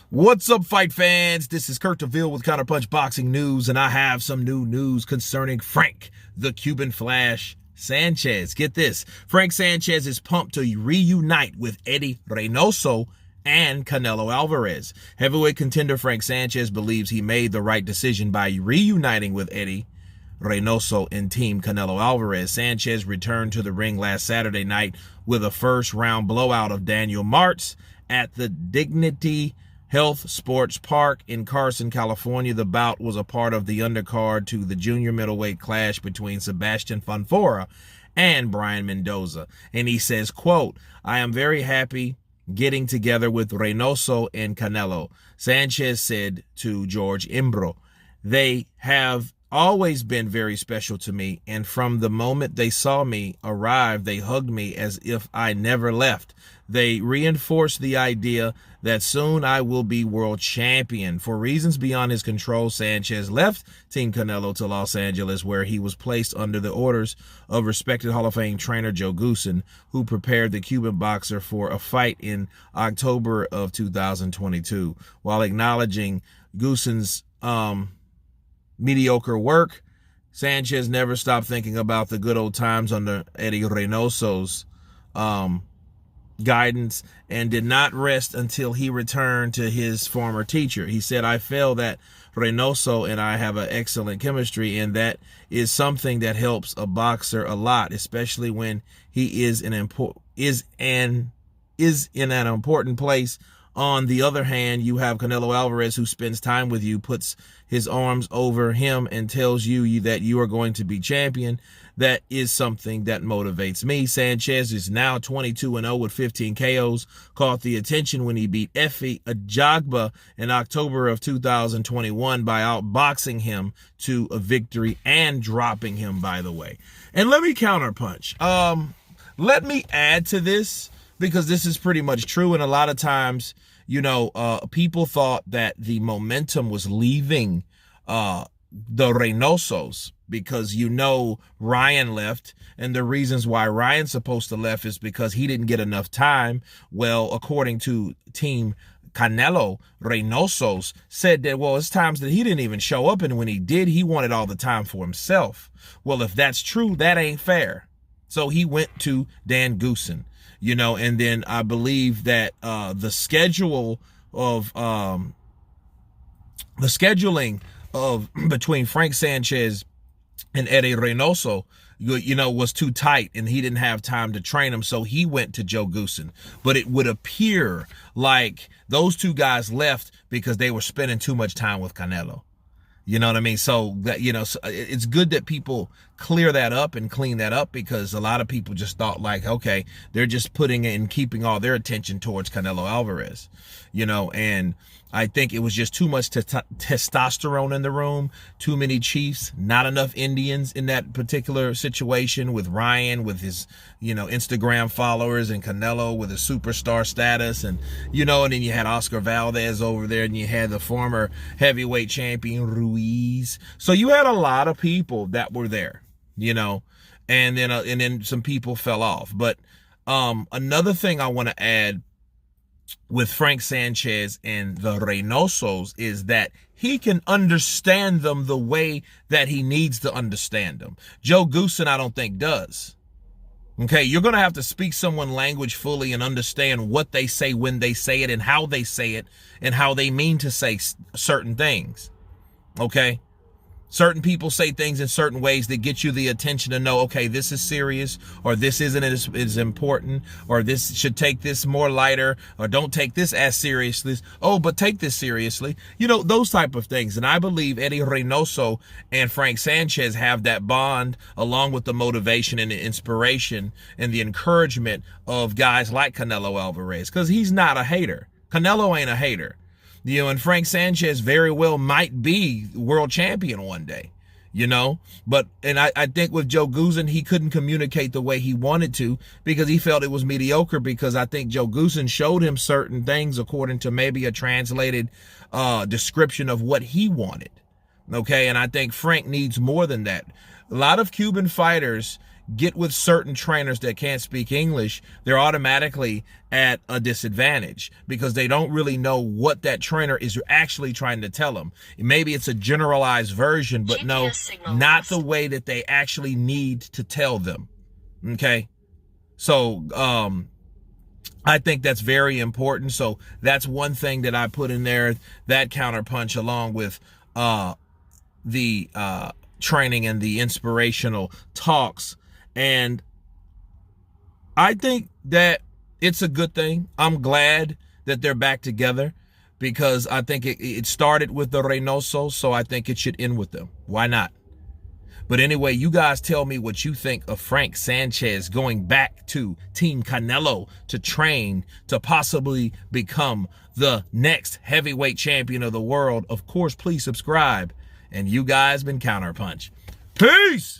What's up, fight fans? This is Kurt DeVille with Counterpunch Boxing News, and I have some new news concerning Frank, the Cuban Flash Sanchez. Get this. Frank Sanchez is pumped to reunite with Eddie Reynoso and Canelo Alvarez. Heavyweight contender Frank Sanchez believes he made the right decision by reuniting with Eddie Reynoso and Team Canelo Alvarez. Sanchez returned to the ring last Saturday night with a first-round blowout of Daniel Martz at the Dignity Health Sports Park in Carson, California. The bout was a part of the undercard to the junior middleweight clash between Sebastian Fonfora and Brian Mendoza. And he says, quote, "I am very happy getting together with Reynoso and Canelo," Sanchez said to George Imbro. "They have always been very special to me, and from the moment they saw me arrive, they hugged me as if I never left. They reinforced the idea that soon I will be world champion." For reasons beyond his control, Sanchez left Team Canelo to Los Angeles, where he was placed under the orders of respected Hall of Fame trainer Joe Goossen, who prepared the Cuban boxer for a fight in October of 2022. While acknowledging Goossen's mediocre work, Sanchez never stopped thinking about the good old times under Eddie Reynoso's guidance and did not rest until he returned to his former teacher. He said, "I feel that Reynoso and I have an excellent chemistry, and that is something that helps a boxer a lot, especially when he is in an important place. On the other hand, you have Canelo Alvarez, who spends time with you, puts his arms over him, and tells you that you are going to be champion. That is something that motivates me." Sanchez is now 22-0 with 15 KOs, caught the attention when he beat Efe Ajagba in October of 2021 by outboxing him to a victory and dropping him, by the way. And let me counterpunch. Let me add to this, because this is pretty much true. And a lot of times, people thought that the momentum was leaving the Reynosos because, Ryan left. And the reasons why Ryan's supposed to left is because he didn't get enough time. Well, according to Team Canelo, Reynoso's said that, it's times that he didn't even show up. And when he did, he wanted all the time for himself. Well, if that's true, that ain't fair. So he went to Dan Goossen. And then I believe that the scheduling of between Frank Sanchez and Eddie Reynoso, was too tight, and he didn't have time to train him, so he went to Joe Goossen. But it would appear like those two guys left because they were spending too much time with Canelo. You know what I mean? So that, so it's good that people clear that up and clean that up, because a lot of people just thought like, okay, they're just putting and keeping all their attention towards Canelo Alvarez, and I think it was just too much testosterone in the room, too many chiefs, not enough Indians in that particular situation, with Ryan, with his, Instagram followers, and Canelo with his superstar status. And, and then you had Oscar Valdez over there, and you had the former heavyweight champion Ruiz. So you had a lot of people that were there, and then some people fell off. But another thing I want to add with Frank Sanchez and the Reynosos is that he can understand them the way that he needs to understand them. Joe Goossen, I don't think, does. Okay, you're going to have to speak someone's language fully and understand what they say, when they say it, and how they say it, and how they mean to say certain things. Okay? Certain people say things in certain ways that get you the attention to know, okay, this is serious, or this isn't as important, or this should take this more lighter, or don't take this as seriously. Oh, but take this seriously. Those type of things. And I believe Eddie Reynoso and Frank Sanchez have that bond, along with the motivation and the inspiration and the encouragement of guys like Canelo Alvarez, because he's not a hater. Canelo ain't a hater. And Frank Sanchez very well might be world champion one day, but I think with Joe Goossen, he couldn't communicate the way he wanted to, because he felt it was mediocre, because I think Joe Goossen showed him certain things according to maybe a translated description of what he wanted. Okay. And I think Frank needs more than that. A lot of Cuban fighters get with certain trainers that can't speak English, they're automatically at a disadvantage because they don't really know what that trainer is actually trying to tell them. Maybe it's a generalized version, but no, not the way that they actually need to tell them. Okay? So, I think that's very important. So that's one thing that I put in there, that counterpunch, along with the training and the inspirational talks. And I think that it's a good thing. I'm glad that they're back together because I think it started with the Reynoso, so I think it should end with them. Why not? But anyway, you guys tell me what you think of Frank Sanchez going back to Team Canelo to train to possibly become the next heavyweight champion of the world. Of course, please subscribe. And you guys been Counterpunch. Peace!